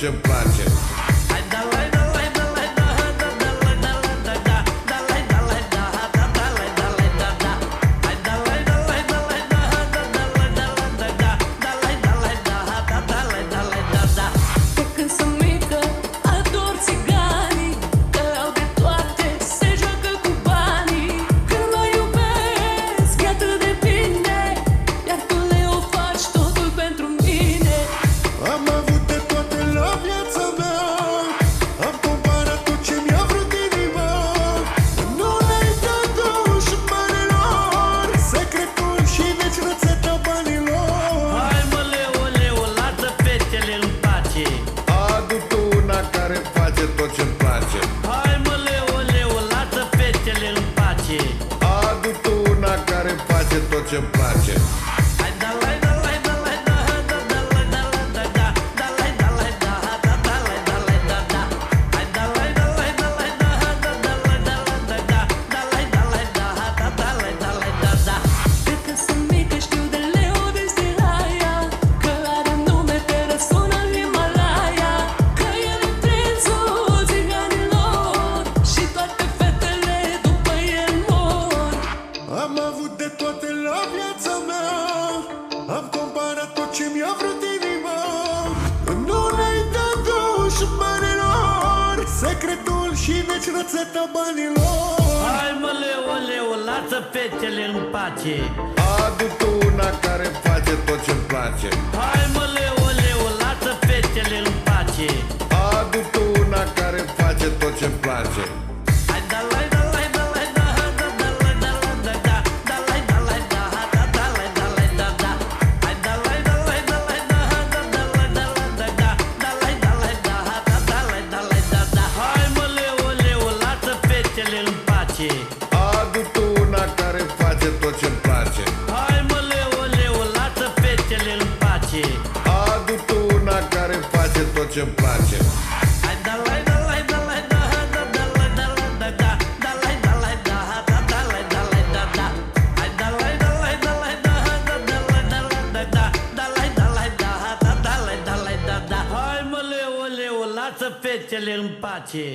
ce-mi place. Hai mă, leu, leu, lasă fetele în pace. Adu tu una care-mi face tot ce-mi place. Hai da la da la da la da da da la da la da da da la da la da da da la da la da da. Hai da la da la da la da da da la da la da da da la da la da da da la da la da da. Cred că sunt mică, știu de leu din Siraia, că are nume pe răsună în Himalaya, că el e prințul țiganilor și toate fetele după el mor. Am avut de toate la viața mea, am comparat tot ce mi-a vrut inima. Nu ne-ai dat duș banilor, secretul și deci rețeta banilor. Hai mă, leu, leu, lasă fetele în pace. Adu tu una care-mi face tot ce-mi place. Hai mă, leu, leu, lasă fetele în pace. Adu tu una care-mi face tot ce-mi place. Hai da la da la da la da da da la da la da da da la da la da da da la da la da da. Hai da la da la da la da da da la da la da da da la da la da da da la da la da da. Hai mă, leu, leu, lasă fetele în pace. Adu tu una care-mi face tot ce-mi place. Hai mă, leu, leu, lasă fetele în pace. Adu tu una care-mi face tot ce-mi place. Hai da la da la da la da da da la da la da da da la da la da da da la da la da da. Hai da la da la da la da da da la da la da da da la da la da da da la da la da da. Hai mă, leu, leu, lasă fetele în pace.